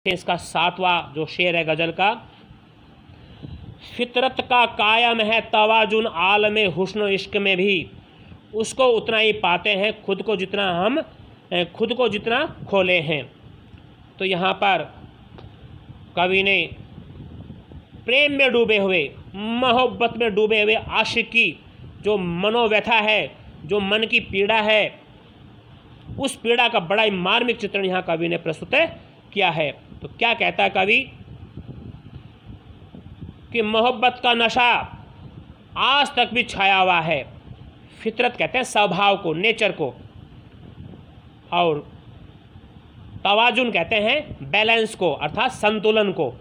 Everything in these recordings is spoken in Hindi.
इसका 7वां जो शेर है गज़ल का, फितरत का कायम है तवाजुन आलम हुस्न इश्क में भी, उसको उतना ही पाते हैं खुद को जितना हम खुद को जितना खोले हैं। तो यहाँ पर कवि ने प्रेम में डूबे हुए, मोहब्बत में डूबे हुए आशिक की जो मनोव्यथा है, जो मन की पीड़ा है, उस पीड़ा का बड़ा ही मार्मिक चित्रण यहाँ कवि ने प्रस्तुत किया है। तो क्या कहता है कवि कि मोहब्बत का नशा आज तक भी छाया हुआ है। फितरत कहते हैं स्वभाव को, नेचर को, और तवाजुन कहते हैं बैलेंस को, अर्थात संतुलन को।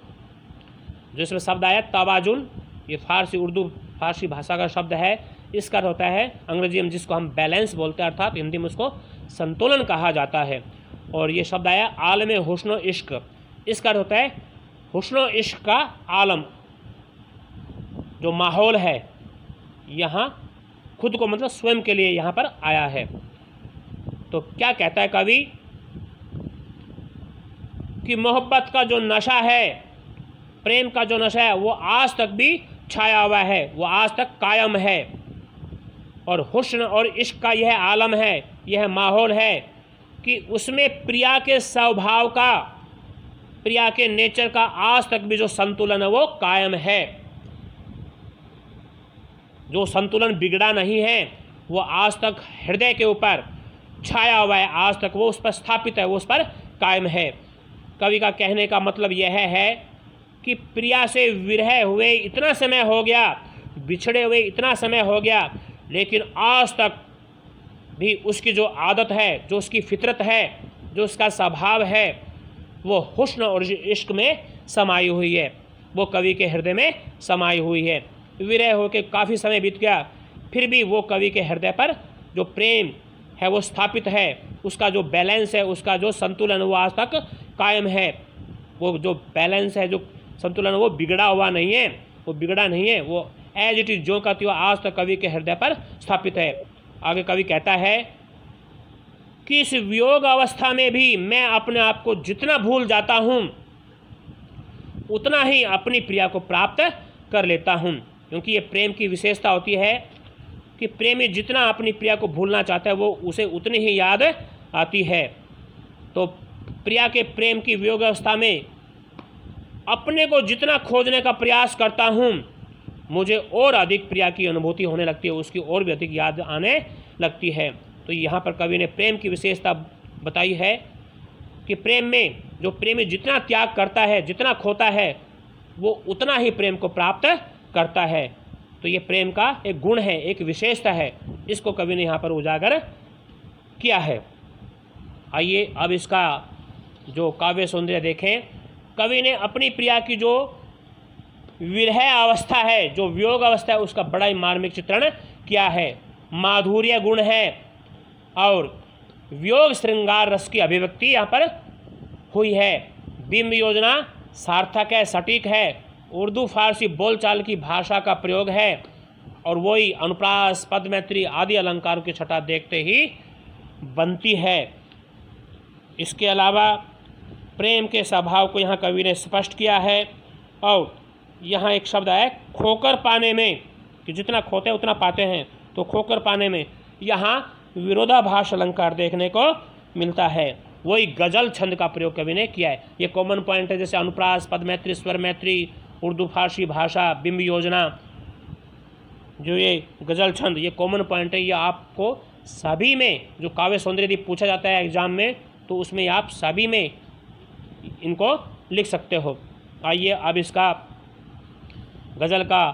जो इसमें शब्द आया तवाजुन, ये फारसी भाषा का शब्द है। इसका अर्थ होता है अंग्रेजी में जिसको हम बैलेंस बोलते हैं, अर्थात हिंदी में उसको संतुलन कहा जाता है। और ये शब्द आया आलम हुस्न इश्क, इसका अर्थ होता है हुस्न इश्क का आलम, जो माहौल है यहाँ खुद को मतलब स्वयं के लिए यहाँ पर आया है। तो क्या कहता है कवि कि मोहब्बत का जो नशा है, प्रेम का जो नशा है, वो आज तक भी छाया हुआ है, वो आज तक कायम है। और हुस्न और इश्क का यह आलम है, यह माहौल है कि उसमें प्रिया के स्वभाव का, प्रिया के नेचर का आज तक भी जो संतुलन है वो कायम है। जो संतुलन बिगड़ा नहीं है वो आज तक हृदय के ऊपर छाया हुआ है, आज तक वो उस पर स्थापित है, वो उस पर कायम है। कवि का कहने का मतलब यह है कि प्रिया से विरह हुए इतना समय हो गया, बिछड़े हुए इतना समय हो गया, लेकिन आज तक भी उसकी जो आदत है, जो उसकी फितरत है, जो उसका स्वभाव है, वो हुस्न और इश्क में समाई हुई है, वो कवि के हृदय में समाई हुई है। विरह होकर काफ़ी समय बीत गया, फिर भी वो कवि के हृदय पर जो प्रेम है वो स्थापित है, उसका जो बैलेंस है, उसका जो संतुलन वो आज तक कायम है। वो जो बैलेंस है, जो संतुलन वो बिगड़ा हुआ नहीं है, वो बिगड़ा नहीं है, वो एज इट इज जो का त्यों आज तक कवि के हृदय पर स्थापित है। आगे कवि कहता है कि इस वियोग अवस्था में भी मैं अपने आप को जितना भूल जाता हूँ उतना ही अपनी प्रिया को प्राप्त कर लेता हूँ। क्योंकि ये प्रेम की विशेषता होती है कि प्रेमी जितना अपनी प्रिया को भूलना चाहता है वो उसे उतनी ही याद आती है। तो प्रिया के प्रेम की वियोग अवस्था में अपने को जितना खोजने का प्रयास करता हूँ, मुझे और अधिक प्रिया की अनुभूति होने लगती है, उसकी और भी अधिक याद आने लगती है। तो यहाँ पर कवि ने प्रेम की विशेषता बताई है कि प्रेम में जो प्रेमी जितना त्याग करता है, जितना खोता है, वो उतना ही प्रेम को प्राप्त करता है। तो ये प्रेम का एक गुण है, एक विशेषता है, इसको कवि ने यहाँ पर उजागर किया है। आइए अब इसका जो काव्य सौंदर्य देखें। कवि ने अपनी प्रिया की जो विरह अवस्था है, जो वियोग अवस्था है, उसका बड़ा ही मार्मिक चित्रण किया है। माधुर्य गुण है और वियोग श्रृंगार रस की अभिव्यक्ति यहाँ पर हुई है। बिंब योजना सार्थक है, सटीक है, उर्दू फारसी बोलचाल की भाषा का प्रयोग है, और वही अनुप्रास, पद मैत्री आदि अलंकारों की छटा देखते ही बनती है। इसके अलावा प्रेम के स्वभाव को यहाँ कवि ने स्पष्ट किया है। और यहाँ एक शब्द है खोकर पाने में, कि जितना खोते उतना पाते हैं, तो खोकर पाने में यहाँ विरोधाभास अलंकार देखने को मिलता है। वही गजल छंद का प्रयोग कवि ने किया है। ये कॉमन पॉइंट है, जैसे अनुप्रास, पद मैत्री, स्वर मैत्री, उर्दू फारसी भाषा, बिंब योजना, जो ये गजल छंद, ये कॉमन पॉइंट है। ये आपको सभी में जो काव्य सौंदर्य यदि पूछा जाता है एग्जाम में, तो उसमें आप सभी में इनको लिख सकते हो। आइए अब इसका गज़ल का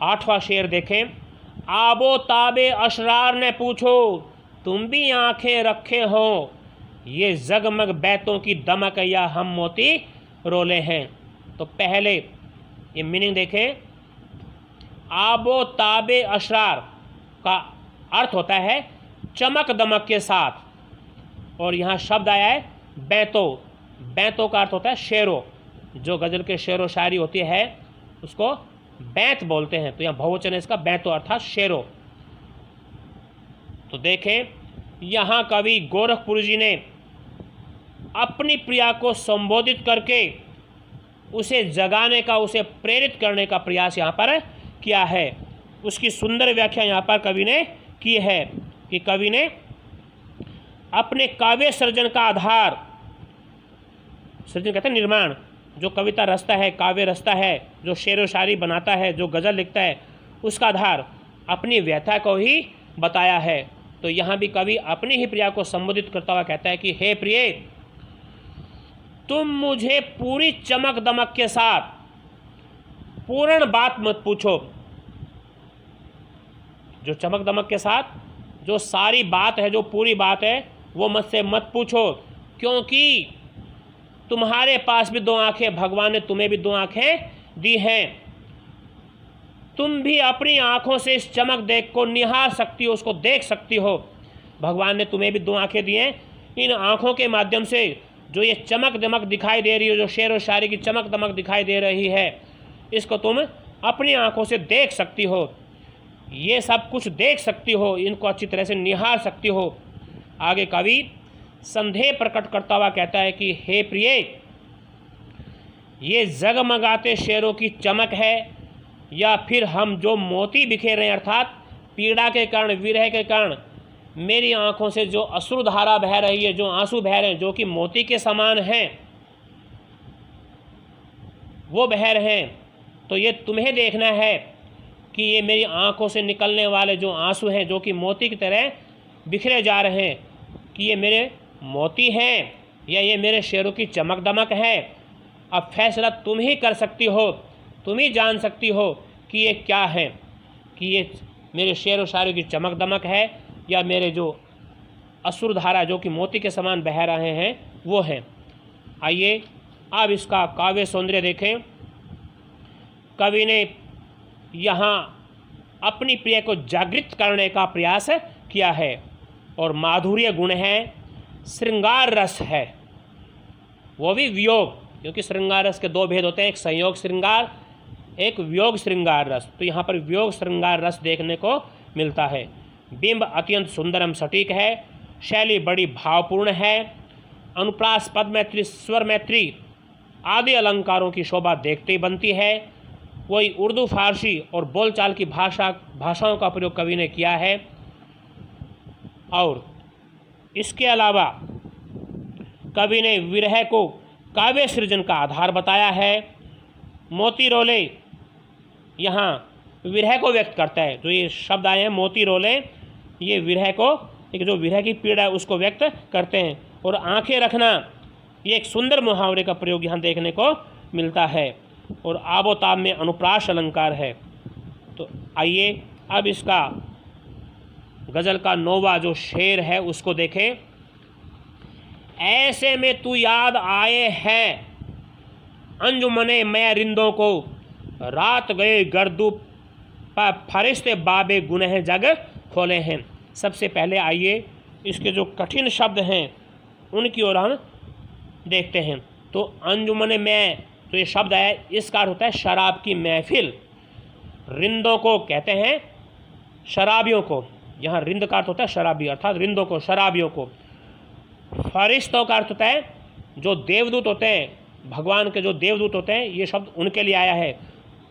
8वां शेर देखें। आबो ताबे अशरार ने पूछो, तुम भी आंखें रखे हो, ये जगमग बैतों की दमक या हम मोती रोले हैं। तो पहले ये मीनिंग देखें। आबो ताबे अशरार का अर्थ होता है चमक दमक के साथ, और यहाँ शब्द आया है बैतो। बैतों का अर्थ होता है शेरों। जो गज़ल के शेरो शायरी होती है उसको बैत बोलते हैं, तो यहाँ बहुवचन है इसका बैतो, अर्थात शेरों। तो देखें यहाँ कवि गोरखपुर जी ने अपनी प्रिया को संबोधित करके उसे जगाने का, उसे प्रेरित करने का प्रयास यहाँ पर किया है। उसकी सुंदर व्याख्या यहाँ पर कवि ने की है कि कवि ने अपने काव्य सृजन का आधार, सृजन कहते हैं निर्माण, जो कविता रचता है, काव्य रचता है, जो शेर व शायरी बनाता है, जो गज़ल लिखता है, उसका आधार अपनी व्यथा को ही बताया है। तो यहाँ भी कवि अपनी ही प्रिया को संबोधित करता हुआ कहता है कि हे प्रिय, तुम मुझे पूरी चमक दमक के साथ पूर्ण बात मत पूछो। जो चमक दमक के साथ जो सारी बात है, जो पूरी बात है, वो मुझसे मत पूछो, क्योंकि तुम्हारे पास भी दो आंखें, भगवान ने तुम्हें भी दो आंखें दी हैं। तुम भी अपनी आंखों से इस चमक देख को निहार सकती हो, उसको देख सकती हो। भगवान ने तुम्हें भी दो आंखें दी हैं। इन आंखों के माध्यम से जो ये चमक दमक दिखाई दे रही है, जो शेर व शायरी की चमक दमक दिखाई दे रही है, इसको तुम अपनी आंखों से देख सकती हो, ये सब कुछ देख सकती हो, इनको अच्छी तरह से निहार सकती हो। आगे कवि संदेह प्रकट करता हुआ कहता है कि हे प्रिय, ये जगमगाते शेरों की चमक है या फिर हम जो मोती बिखेर रहे हैं, अर्थात पीड़ा के कारण, विरह के कारण मेरी आंखों से जो अश्रुधारा बह रही है, जो आंसू बह रहे हैं, जो कि मोती के समान हैं, वो बह रहे हैं। तो ये तुम्हें देखना है कि ये मेरी आंखों से निकलने वाले जो आंसू हैं, जो कि मोती की तरह बिखरे जा रहे हैं, कि ये मेरे मोती हैं या ये मेरे शेरों की चमक दमक है। अब फैसला तुम ही कर सकती हो, तुम ही जान सकती हो कि ये क्या है, कि ये मेरे शेर व शायरी की चमक दमक है या मेरे जो अश्रुधारा जो कि मोती के समान बह रहे हैं वो हैं। आइए अब इसका काव्य सौंदर्य देखें। कवि ने यहाँ अपनी प्रिय को जागृत करने का प्रयास किया है और माधुर्य गुण है, श्रृंगार रस है, वो भी वियोग, क्योंकि श्रृंगार रस के दो भेद होते हैं, एक संयोग श्रृंगार, एक वियोग श्रृंगार रस। तो यहाँ पर वियोग श्रृंगार रस देखने को मिलता है। बिंब अत्यंत सुंदर एवं सटीक है, शैली बड़ी भावपूर्ण है, अनुप्रास, पद मैत्री, स्वर मैत्री आदि अलंकारों की शोभा देखते ही बनती है। वही उर्दू, फारसी और बोलचाल की भाषाओं का प्रयोग कवि ने किया है। और इसके अलावा कवि ने विरह को काव्य सृजन का आधार बताया है। मोती रोले यहाँ विरह को व्यक्त करता है। जो ये शब्द आए हैं मोती रोले, ये विरह को, एक जो विरह की पीड़ा है उसको व्यक्त करते हैं। और आंखें रखना, ये एक सुंदर मुहावरे का प्रयोग यहाँ देखने को मिलता है। और आबोताब में अनुप्रास अलंकार है। तो आइए अब इसका गज़ल का 9वां जो शेर है उसको देखें। ऐसे में तू याद आए हैं अंजुमने मैं रिंदों को, रात गए गर्दू फरिश्ते बाबे गुनह जग खोले हैं। सबसे पहले आइए इसके जो कठिन शब्द हैं उनकी ओर हम देखते हैं। तो अंजुमने में तो ये शब्द है, इसका अर्थ होता है शराब की महफिल। रिंदों को कहते हैं शराबियों को, यहाँ रिंद का अर्थ होता है शराबी, अर्थात रिंदों को, शराबियों को। फरिश्तों का अर्थ होता है जो देवदूत होते हैं, भगवान के जो देवदूत होते हैं, ये शब्द उनके लिए आया है।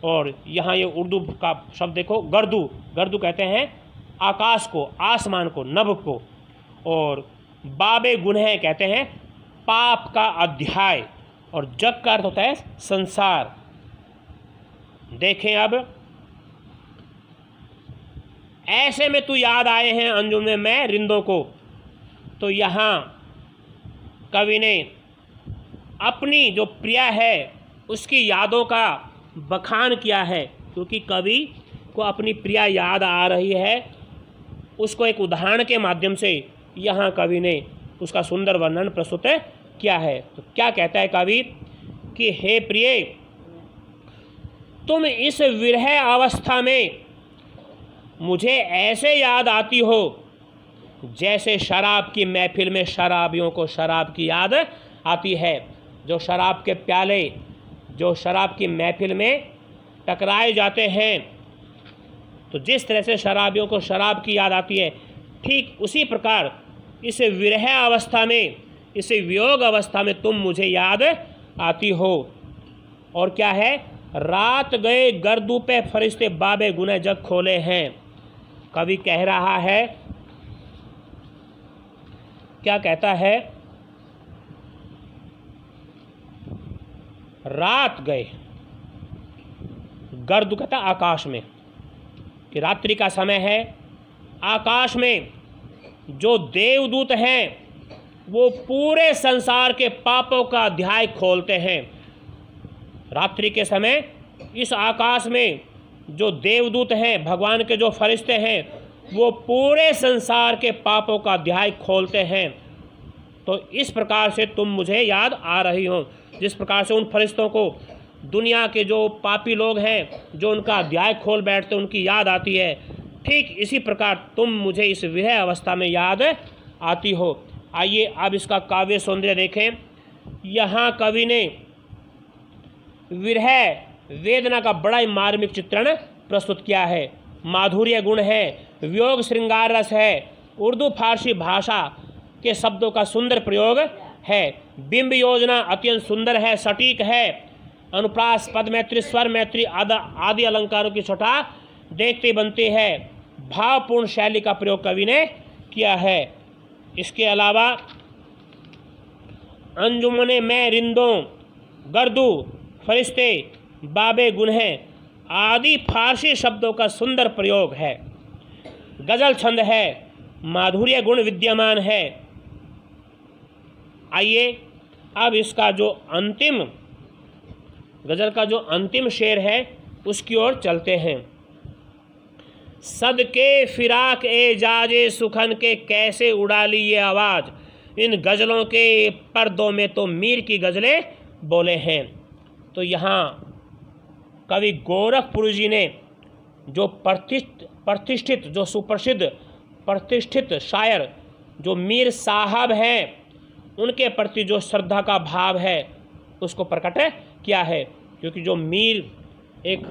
और यहाँ ये उर्दू का शब्द देखो, गर्दू, गर्दू कहते हैं आकाश को, आसमान को, नभ को। और बाबे गुनह कहते हैं पाप का अध्याय। और जग का अर्थ होता है संसार। देखें अब, ऐसे में तू याद आए हैं अंजुम में मैं रिंदों को। तो यहाँ कवि ने अपनी जो प्रिया है उसकी यादों का बखान किया है, क्योंकि कवि को अपनी प्रिया याद आ रही है। उसको एक उदाहरण के माध्यम से यहाँ कवि ने उसका सुंदर वर्णन प्रस्तुत किया है। तो क्या कहता है कवि कि हे प्रिय, तुम इस विरह अवस्था में मुझे ऐसे याद आती हो जैसे शराब की महफिल में शराबियों को शराब की याद आती है। जो शराब के प्याले जो शराब की महफिल में टकराए जाते हैं, तो जिस तरह से शराबियों को शराब की याद आती है, ठीक उसी प्रकार इस विरह अवस्था में इस वियोग अवस्था में तुम मुझे याद आती हो। और क्या है, रात गए गर्दू पे फरिश्ते बाबे गुने जग खोले हैं। कवि कह रहा है, क्या कहता है, रात गए, गर्दू कहता आकाश में, कि रात्रि का समय है, आकाश में जो देवदूत हैं वो पूरे संसार के पापों का अध्याय खोलते हैं। रात्रि के समय इस आकाश में जो देवदूत हैं, भगवान के जो फरिश्ते हैं, वो पूरे संसार के पापों का अध्याय खोलते हैं। तो इस प्रकार से तुम मुझे याद आ रही हो। जिस प्रकार से उन फरिश्तों को दुनिया के जो पापी लोग हैं, जो उनका अध्याय खोल बैठते, उनकी याद आती है, ठीक इसी प्रकार तुम मुझे इस विरह अवस्था में याद आती हो। आइए अब इसका काव्य सौंदर्य देखें। यहाँ कवि ने विरह वेदना का बड़ा ही मार्मिक चित्रण प्रस्तुत किया है। माधुर्य गुण है, वियोग श्रृंगार रस है, उर्दू फारसी भाषा के शब्दों का सुंदर प्रयोग है, बिंब योजना अत्यंत सुंदर है, सटीक है, अनुप्रास पद मैत्री स्वर मैत्री आदि अलंकारों की छटा देखते बनती है। भावपूर्ण शैली का प्रयोग कवि ने किया है। इसके अलावा अंजुमने में रिंदों, गर्दू, फरिश्ते, बाबे गुन्हे आदि फारसी शब्दों का सुंदर प्रयोग है। गजल छंद है, माधुर्य गुण विद्यमान है। आइए अब इसका जो अंतिम गजल का जो अंतिम शेर है उसकी ओर चलते हैं। सदके फिराक एजाजे सुखन के कैसे उड़ा ली ये आवाज़, इन गज़लों के पर्दों में तो मीर की गज़लें बोले हैं। तो यहाँ कवि गोरखपुर जी ने जो प्रतिष्ठित जो सुप्रसिद्ध प्रतिष्ठित शायर जो मीर साहब हैं, उनके प्रति जो श्रद्धा का भाव है उसको प्रकट किया है। क्योंकि जो मीर एक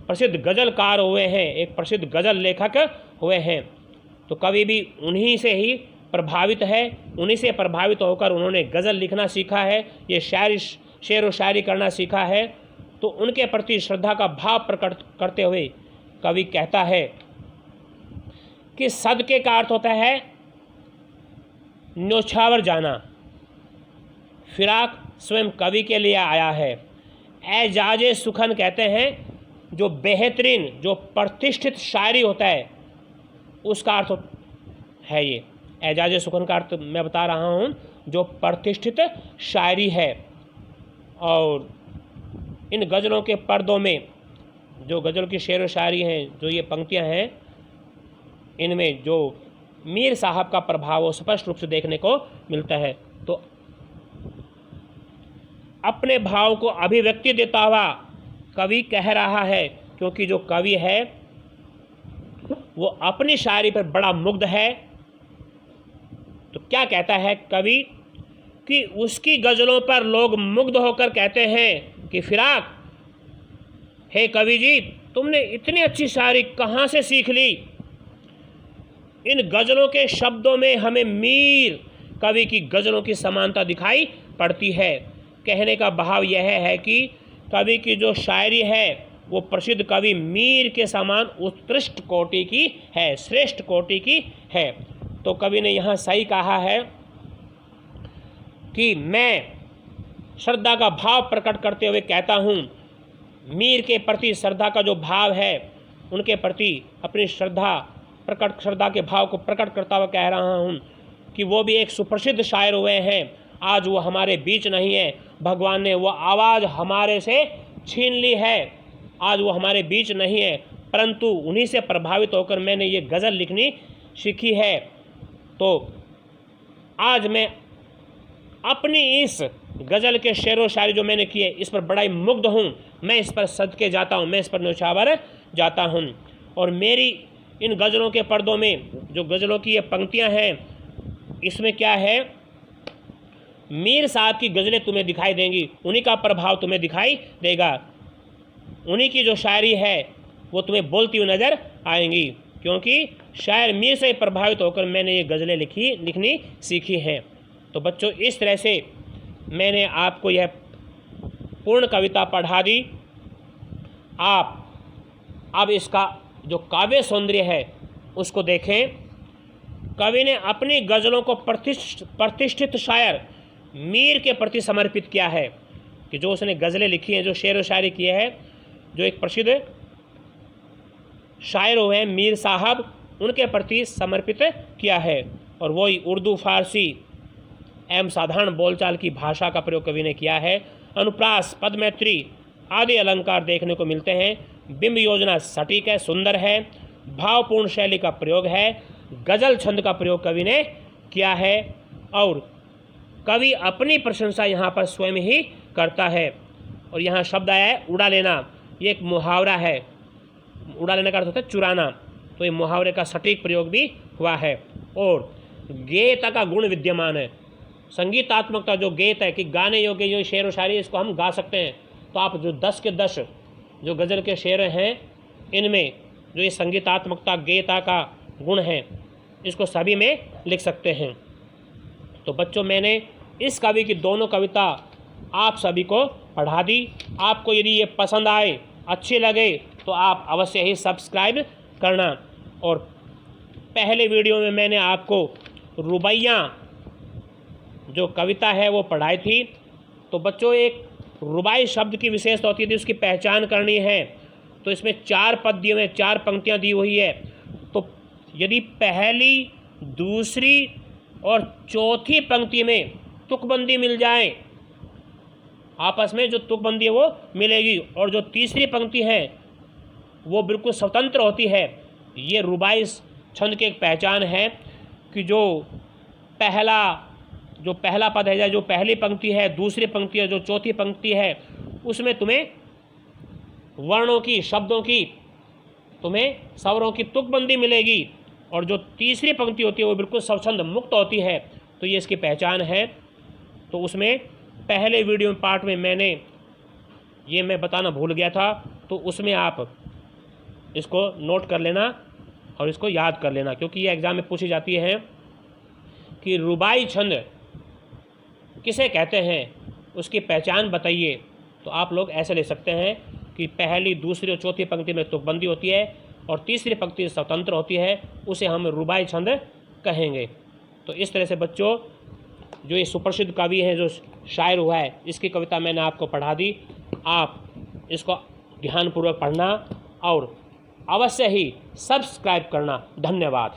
प्रसिद्ध गज़लकार हुए हैं, एक प्रसिद्ध गज़ल लेखक हुए हैं, तो कवि भी उन्हीं से ही प्रभावित है, उन्हीं से प्रभावित होकर उन्होंने गज़ल लिखना सीखा है, ये शेर व शायरी करना सीखा है। तो उनके प्रति श्रद्धा का भाव प्रकट करते हुए कवि कहता है कि सदके का अर्थ होता है न्योछावर जाना, फिराक स्वयं कवि के लिए आया है। एजाजे सुखन कहते हैं जो बेहतरीन जो प्रतिष्ठित शायरी होता है उसका अर्थ है ये। एजाजे सुखन का अर्थ मैं बता रहा हूँ, जो प्रतिष्ठित शायरी है। और इन गज़लों के पर्दों में जो गज़ल की शेर व शायरी हैं, जो ये पंक्तियाँ हैं, इनमें जो मीर साहब का प्रभाव स्पष्ट रूप से देखने को मिलता है। तो अपने भाव को अभिव्यक्ति देता हुआ कवि कह रहा है, क्योंकि जो कवि है वो अपनी शायरी पर बड़ा मुग्ध है। तो क्या कहता है कवि कि उसकी गज़लों पर लोग मुग्ध होकर कहते हैं कि फिराक, हे कवि जी, तुमने इतनी अच्छी शायरी कहाँ से सीख ली? इन गज़लों के शब्दों में हमें मीर कवि की गज़लों की समानता दिखाई पड़ती है। कहने का भाव यह है कि कवि की जो शायरी है वो प्रसिद्ध कवि मीर के समान उत्कृष्ट कोटि की है, श्रेष्ठ कोटि की है। तो कवि ने यहाँ सही कहा है कि मैं श्रद्धा का भाव प्रकट करते हुए कहता हूँ, मीर के प्रति श्रद्धा का जो भाव है, उनके प्रति अपनी श्रद्धा के भाव को प्रकट करता हुआ कह रहा हूँ कि वो भी एक सुप्रसिद्ध शायर हुए हैं। आज वो हमारे बीच नहीं है, भगवान ने वो आवाज़ हमारे से छीन ली है, आज वो हमारे बीच नहीं है, परंतु उन्हीं से प्रभावित होकर मैंने ये गज़ल लिखनी सीखी है। तो आज मैं अपनी इस गज़ल के शेर व शायरी जो मैंने किए, इस पर बड़ा ही मुग्ध हूँ। मैं इस पर सदके जाता हूँ, मैं इस पर न्योछावर जाता हूँ। और मेरी इन गज़लों के पर्दों में जो गज़लों की ये पंक्तियाँ हैं, इसमें क्या है, मीर साहब की गज़लें तुम्हें दिखाई देंगी, उन्हीं का प्रभाव तुम्हें दिखाई देगा, उन्हीं की जो शायरी है वो तुम्हें बोलती हुई नज़र आएंगी, क्योंकि शायर मीर से प्रभावित होकर मैंने ये गज़लें लिखनी सीखी हैं। तो बच्चों इस तरह से मैंने आपको यह पूर्ण कविता पढ़ा दी। आप अब इसका जो काव्य सौंदर्य है उसको देखें। कवि ने अपनी गज़लों को प्रतिष्ठित शायर मीर के प्रति समर्पित किया है, कि जो उसने गज़लें लिखी हैं, जो शेर व शायरी किए हैं, जो एक प्रसिद्ध शायर हुए हैं मीर साहब, उनके प्रति समर्पित किया है। और वही उर्दू, फारसी एवं साधारण बोलचाल की भाषा का प्रयोग कवि ने किया है। अनुप्रास, पदमैत्री आदि अलंकार देखने को मिलते हैं। बिंब योजना सटीक है, सुंदर है, भावपूर्ण शैली का प्रयोग है, गज़ल छंद का प्रयोग कवि ने किया है। और कवि अपनी प्रशंसा यहाँ पर स्वयं ही करता है। और यहाँ शब्द आया है उड़ा लेना, ये एक मुहावरा है। उड़ा लेने का अर्थ होता है चुराना, तो ये मुहावरे का सटीक प्रयोग भी हुआ है। और गेयता का गुण विद्यमान है, संगीतात्मकता जो गेत है कि गाने योग्य जो शेर व शायरी इसको हम गा सकते हैं। तो आप जो 10 के 10 जो गज़ल के शेर हैं, इनमें जो ये संगीतात्मकता गेयता का गुण है, इसको सभी में लिख सकते हैं। तो बच्चों मैंने इस कवि की दोनों कविता आप सभी को पढ़ा दी। आपको यदि ये पसंद आए, अच्छी लगे, तो आप अवश्य ही सब्सक्राइब करना। और पहले वीडियो में मैंने आपको रुबैया जो कविता है वो पढ़ाई थी। तो बच्चों एक रुबाई शब्द की विशेषता होती है, उसकी पहचान करनी है। तो इसमें 4 पद्यों में 4 पंक्तियाँ दी हुई है। तो यदि पहली, दूसरी और चौथी पंक्ति में तुकबंदी मिल जाए, आपस में जो तुकबंदी है वो मिलेगी, और जो तीसरी पंक्ति है वो बिल्कुल स्वतंत्र होती है। ये रुबाई छंद की एक पहचान है कि जो पहला पद है या जो पहली पंक्ति है, दूसरी पंक्ति है, जो चौथी पंक्ति है, उसमें तुम्हें वर्णों की, शब्दों की, तुम्हें स्वरों की तुकबंदी मिलेगी, और जो तीसरी पंक्ति होती है वो बिल्कुल स्वच्छंद मुक्त होती है। तो ये इसकी पहचान है। तो उसमें पहले वीडियो में पार्ट में मैं बताना भूल गया था, तो उसमें आप इसको नोट कर लेना और इसको याद कर लेना, क्योंकि ये एग्ज़ाम में पूछी जाती है कि रुबाई छंद किसे कहते हैं, उसकी पहचान बताइए। तो आप लोग ऐसे ले सकते हैं कि पहली, दूसरी और चौथी पंक्ति में तुकबंदी होती है और तीसरी पंक्ति स्वतंत्र होती है, उसे हम रुबाई छंद कहेंगे। तो इस तरह से बच्चों जो ये सुप्रसिद्ध कवि हैं, जो शायर हुआ है, इसकी कविता मैंने आपको पढ़ा दी। आप इसको ध्यानपूर्वक पढ़ना और अवश्य ही सब्सक्राइब करना। धन्यवाद।